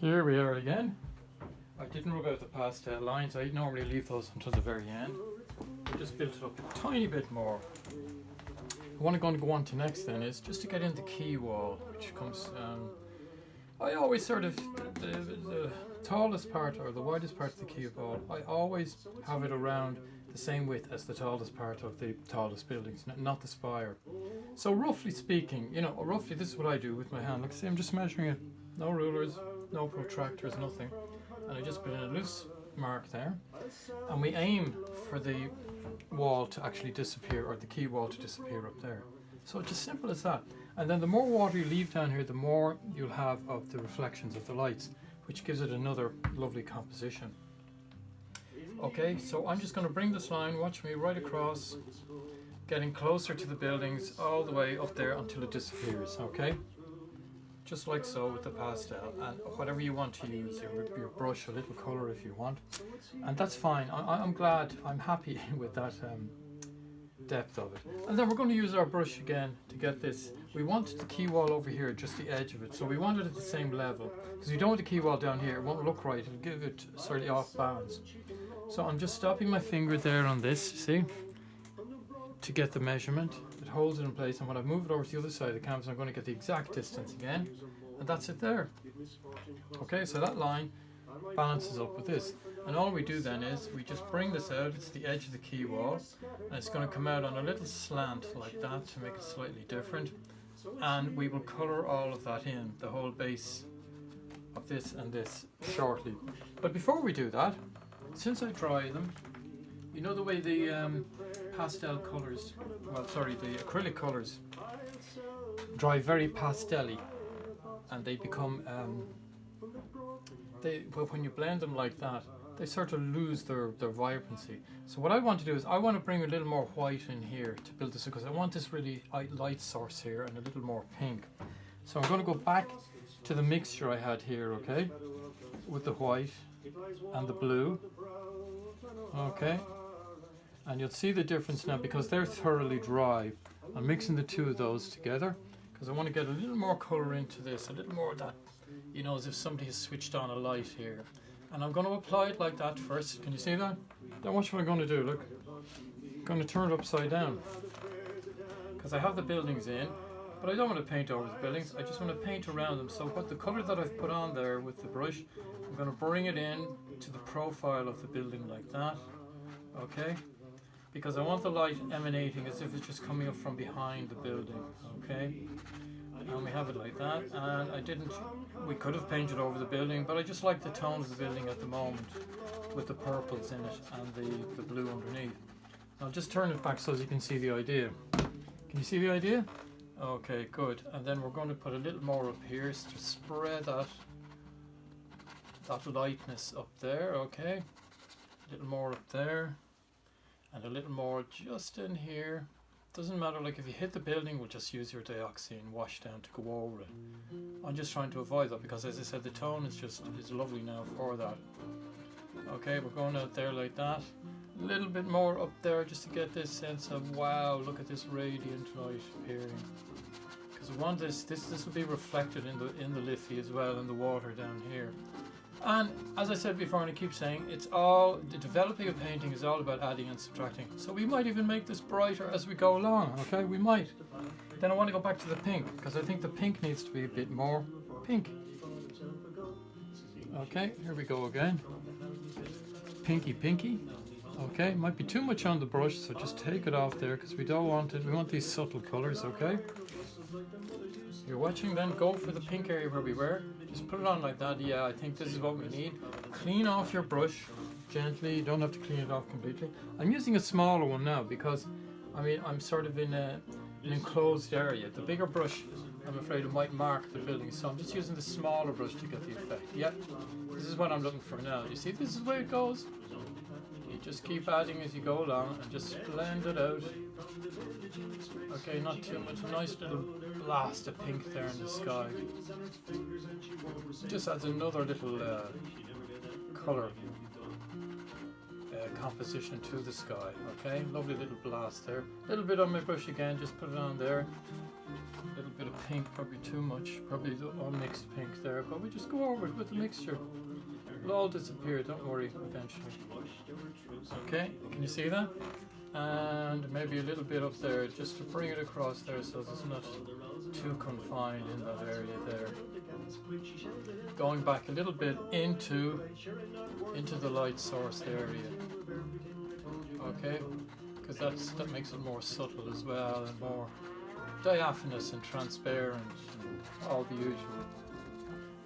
Here we are again. I didn't rub out the pastel lines. I normally leave those until the very end. I just built it up a tiny bit more. What I'm going to go on to next then is just to get in the key wall, which comes, I always sort of, the tallest part or the widest part of the key wall, I always have it around the same width as the tallest part of the tallest buildings, not the spire. So roughly speaking, roughly this is what I do with my hand. Like, see, I'm just measuring it. No rulers, no protractors, nothing. And I just put in a loose mark there. And we aim for the wall to actually disappear, or the key wall to disappear up there. So it's as simple as that. And then the more water you leave down here, the more you'll have of the reflections of the lights, which gives it another lovely composition. Okay, so I'm just going to bring this line, watch me, right across, getting closer to the buildings all the way up there until it disappears, okay? Just like so with the pastel, and whatever you want to use, your brush, a little colour if you want, and that's fine. I'm glad, I'm happy with that depth of it. And then we're going to use our brush again to get this. We want the key wall over here, just the edge of it, so we want it at the same level, because we don't want the key wall down here, it won't look right, it'll give it slightly off balance. So I'm just stopping my finger there on this, see, to get the measurement. It holds it in place, and when I move it over to the other side of the canvas, I'm going to get the exact distance again, and that's it there. Okay, so that line balances up with this, and all we do then is we just bring this out. It's the edge of the key wall, and it's going to come out on a little slant like that to make it slightly different, and we will colour all of that in, the whole base of this and this, shortly. But before we do that, since I dry them, you know the way the pastel colours, the acrylic colours dry very pastel-y, and they become, when you blend them like that, they sort of lose their vibrancy. So what I want to do is I want to bring a little more white in here to build this, because I want this really light source here and a little more pink. So I'm going to go back to the mixture I had here, okay, with the white and the blue, okay, and you'll see the difference now because they're thoroughly dry. I'm mixing the two of those together because I want to get a little more colour into this, a little more of that, as if somebody has switched on a light here. And I'm going to apply it like that first. Can you see that? Then watch what I'm going to do, look. I'm going to turn it upside down because I have the buildings in, but I don't want to paint over the buildings, I just want to paint around them. So what the colour that I've put on there with the brush, I'm going to bring it in to the profile of the building like that, okay? Because I want the light emanating as if it's just coming up from behind the building, okay? And we have it like that, and we could have painted over the building, but I just like the tone of the building at the moment with the purples in it and the blue underneath. I'll just turn it back so as you can see the idea. Can you see the idea? Okay, good. And then we're going to put a little more up here to spread that lightness up there, okay? A little more up there, and a little more just in here. Doesn't matter, like if you hit the building, we'll just use your dioxazine wash down to go over it. I'm just trying to avoid that because, as I said, the tone is lovely now for that. Okay, we're going out there like that. A little bit more up there just to get this sense of, wow, look at this radiant light appearing. Because we want this will be reflected in the Liffey as well, in the water down here. And as I said before, and I keep saying, the developing of painting is all about adding and subtracting. So we might even make this brighter as we go along, okay? We might. Then I want to go back to the pink, because I think the pink needs to be a bit more pink. Okay, here we go again. Pinky, pinky. Okay, might be too much on the brush, so just take it off there, because we don't want it. We want these subtle colours, okay? You're watching, then go for the pink area where we were. Just put it on like that. Yeah, I think this is what we need. Clean off your brush gently. You don't have to clean it off completely. I'm using a smaller one now because, I'm sort of in an enclosed area. The bigger brush, I'm afraid it might mark the building. So I'm just using the smaller brush to get the effect. Yep, this is what I'm looking for now. You see, this is the way it goes. You just keep adding as you go along and just blend it out. Okay, not too much. A nice little blast of pink there in the sky. Just adds another little colour composition to the sky. Okay, lovely little blast there. A little bit on my brush again, just put it on there. A little bit of pink, probably too much, probably all mixed pink there, but we just go over it with the mixture. It'll all disappear, don't worry, eventually. Okay, can you see that? And maybe a little bit up there, just to bring it across there so it's not too confined in that area there. Going back a little bit into the light source area. Okay, because that makes it more subtle as well and more diaphanous and transparent and all the usual.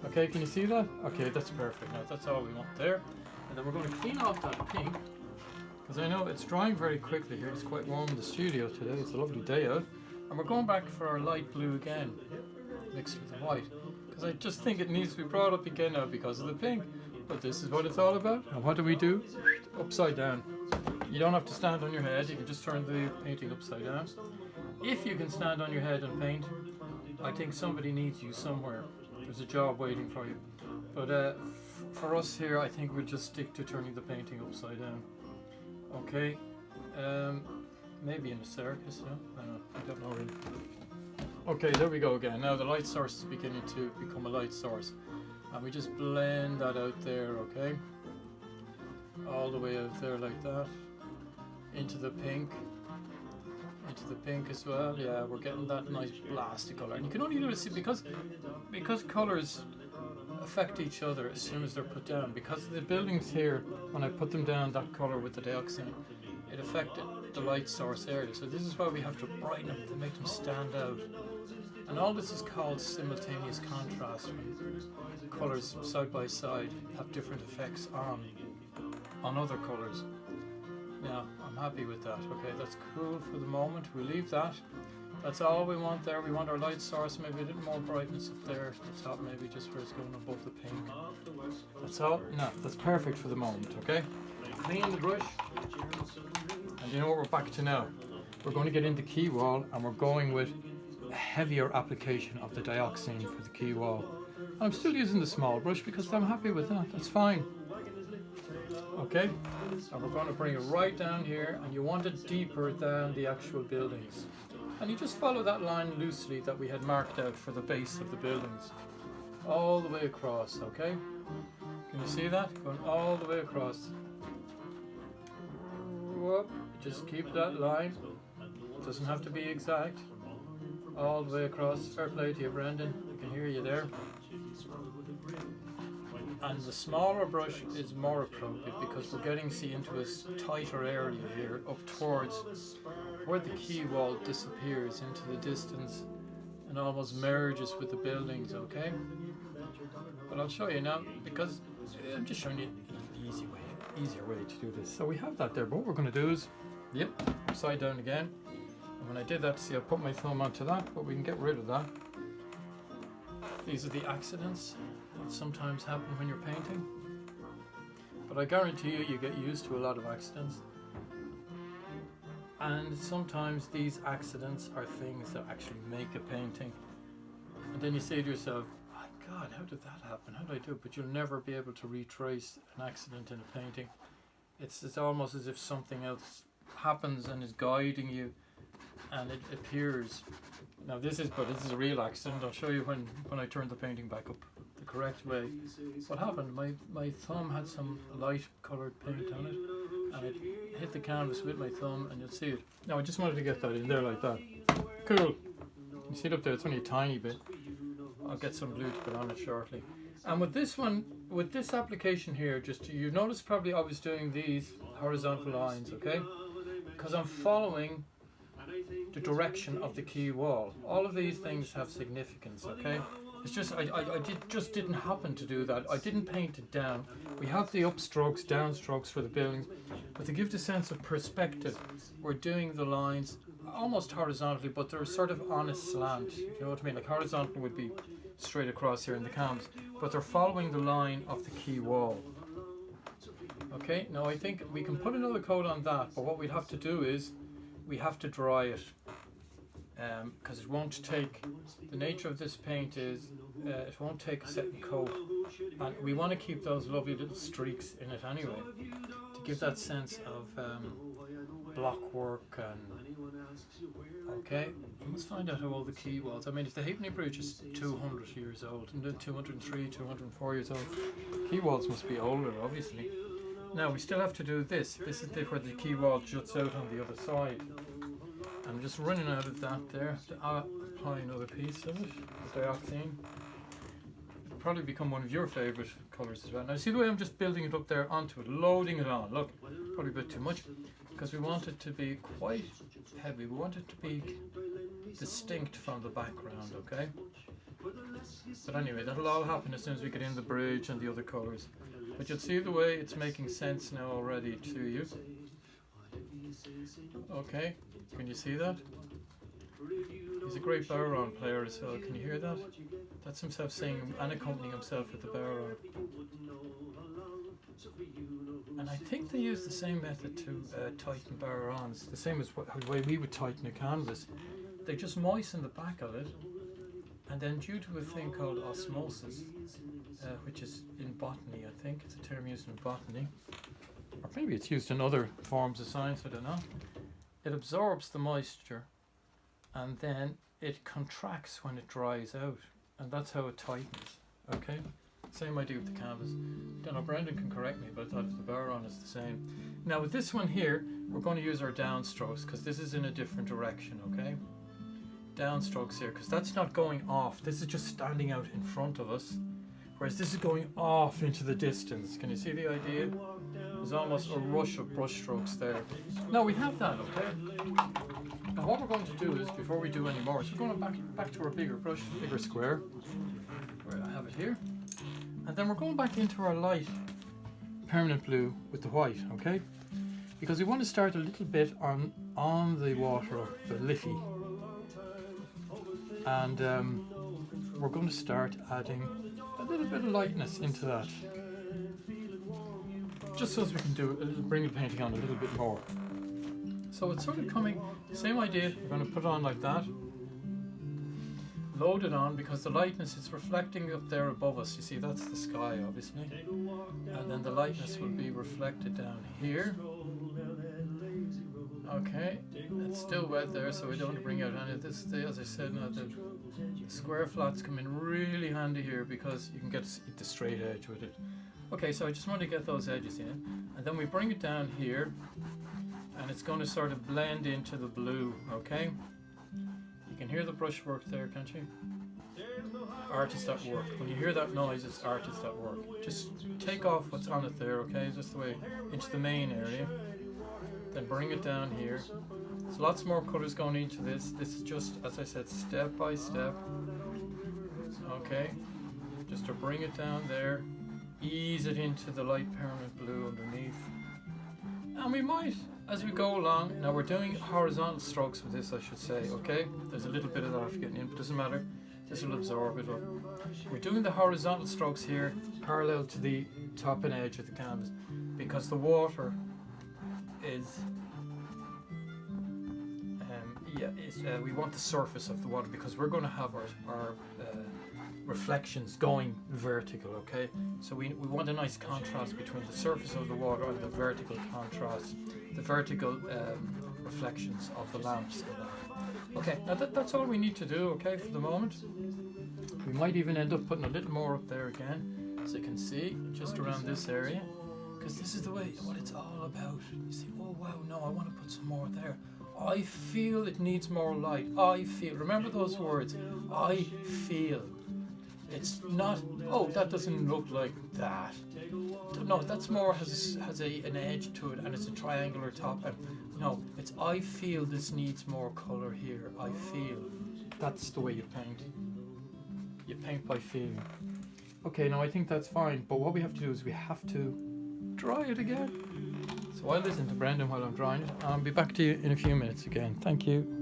Okay, can you see that? Okay, that's perfect. Now that's all we want there. And then we're going to clean off that pink, because I know it's drying very quickly here. It's quite warm in the studio today. It's a lovely day out. And we're going back for our light blue again, mixed with the white. Because I just think it needs to be brought up again now because of the pink. But this is what it's all about. And what do? Upside down. You don't have to stand on your head. You can just turn the painting upside down. If you can stand on your head and paint, I think somebody needs you somewhere. There's a job waiting for you. But for us here, I think we'll just stick to turning the painting upside down. Okay. Maybe in a circus, no? I don't know really. Okay, there we go again. Now the light source is beginning to become a light source. And we just blend that out there, okay? All the way out there like that. Into the pink. Into the pink as well. Yeah, we're getting that nice blasty colour. And you can only do this because colours affect each other as soon as they're put down. Because the buildings here, when I put them down that colour with the dioxane, it affected the light source area. So this is why we have to brighten them to make them stand out. And all this is called simultaneous contrast, when colours side by side have different effects on other colours. Yeah, I'm happy with that. Okay, that's cool for the moment. We'll leave that. That's all we want there. We want our light source, maybe a little more brightness up there at the top, maybe just where it's going above the pink. That's all. No, that's perfect for the moment, okay? Clean the brush. And you know what we're back to now? We're going to get into key wall, and we're going with a heavier application of the dioxane for the key wall. I'm still using the small brush because I'm happy with that. That's fine. Okay, and we're going to bring it right down here, and you want it deeper than the actual buildings. And you just follow that line loosely that we had marked out for the base of the buildings. All the way across, okay? Can you see that? Going all the way across. Whoop. Just keep that line. It doesn't have to be exact. All the way across. Fair play to you, Brendan. I can hear you there. And the smaller brush is more appropriate because we're getting, see, into a tighter area here, up towards where the key wall disappears into the distance and almost merges with the buildings, okay? But I'll show you now because I'm just showing you an easier way to do this. So we have that there, but what we're going to do is, yep, upside down again. And when I did that, see, I put my thumb onto that, but we can get rid of that. These are the accidents that sometimes happen when you're painting. But I guarantee you, you get used to a lot of accidents. And sometimes these accidents are things that actually make a painting. And then you say to yourself, oh God, how did that happen? How did I do it? But you'll never be able to retrace an accident in a painting. It's almost as if something else happens and is guiding you, and it appears. Now this is a real accident. I'll show you when I turn the painting back up the correct way. What happened? My thumb had some light coloured paint on it, and it hit the canvas with my thumb, and you'll see it. Now I just wanted to get that in there like that. Cool. You see it up there? It's only a tiny bit. I'll get some glue to put on it shortly. And with this one, with this application here, just you notice probably I was doing these horizontal lines, okay? Because I'm following the direction of the key wall. All of these things have significance, okay? It's just I just didn't happen to do that. I didn't paint it down. We have the upstrokes, downstrokes for the buildings, but to give the sense of perspective, we're doing the lines almost horizontally, but they're sort of on a slant. You know what I mean? Like horizontal would be straight across here in the canvas, but they're following the line of the key wall. Okay, now I think we can put another coat on that, but what we'd have to do is we have to dry it, because it won't take, the nature of this paint is it won't take a second coat, and we want to keep those lovely little streaks in it anyway, to give that sense of block work and Okay, we must find out how old the quay was. I mean, if the Halfpenny Bridge is 200 years old, and then 203, 204 years old, quay walls must be older, obviously. Now, we still have to do this. This is where the quay wall juts out on the other side. I'm just running out of that there. Apply another piece of it, the dioxine. It'll probably become one of your favourite colours as well. Now, see the way I'm just building it up there onto it, loading it on. Look, probably a bit too much, because we want it to be quite heavy. We want it to be distinct from the background, okay? But anyway, that'll all happen as soon as we get in the bridge and the other colours. But you'll see the way it's making sense now already to you. Okay, can you see that? He's a great Baron player as well, can you hear that? That's himself singing and accompanying himself with the Baron. And I think they use the same method to tighten Barons, the same as the way we would tighten a canvas. They just moisten the back of it, and then due to a thing called osmosis, which is in botany, I think it's a term used in botany, or maybe it's used in other forms of science, I don't know. It absorbs the moisture, and then it contracts when it dries out, and that's how it tightens, okay? Same idea with the canvas. Don't know, Brendan can correct me, but I thought the Baron is the same. Now with this one here, we're going to use our downstrokes, because this is in a different direction, okay? Downstrokes here, because that's not going off. This is just standing out in front of us, whereas this is going off into the distance. Can you see the idea? There's almost a rush of brush strokes there. Now we have that, okay? Now what we're going to do is, before we do any more, is we're going back to our bigger brush, bigger square, where I have it here. And then we're going back into our light permanent blue with the white, okay? Because we want to start a little bit on the water of the Liffey. And we're going to start adding a little bit of lightness into that. Just so as we can bring the painting on a little bit more. So it's sort of coming, same idea, we're going to put it on like that. Load it on, because the lightness is reflecting up there above us. You see, that's the sky, obviously. And then the lightness will be reflected down here. Okay, it's still wet there, so we don't want to bring out any of this. As I said, now the square flats come in really handy here, because you can get the straight edge with it. Okay, so I just want to get those edges in, and then we bring it down here, and it's going to sort of blend into the blue, okay? You can hear the brushwork there, can't you? Artist at work. When you hear that noise, it's artist at work. Just take off what's on it there, okay? Just the way into the main area. Then bring it down here. There's lots more colours going into this. This is just, as I said, step by step. Okay? Just to bring it down there. Ease it into the light permanent blue underneath. And we might, as we go along, now we're doing horizontal strokes with this, I should say, okay? There's a little bit of that getting in, but doesn't matter. This will absorb it up. We're doing the horizontal strokes here parallel to the top and edge of the canvas, because the water is, we want the surface of the water, because we're going to have our reflections going vertical, okay? So we want a nice contrast between the surface of the water and the vertical contrast, the vertical reflections of the lamps. Okay, now that's all we need to do, okay, for the moment. We might even end up putting a little more up there again, as you can see, just around this area, because this is the way, what it's all about. You see, oh wow, no, I want to put some more there. I feel it needs more light. I feel, remember those words, I feel. It's not, oh, that doesn't look like that. No, that's more has an edge to it, and it's a triangular top. And no, it's I feel this needs more colour here. I feel. That's the way you paint. You paint by feeling. Okay, now I think that's fine, but what we have to do is we have to dry it again. So I'll listen to Brendan while I'm drying it. I'll be back to you in a few minutes again. Thank you.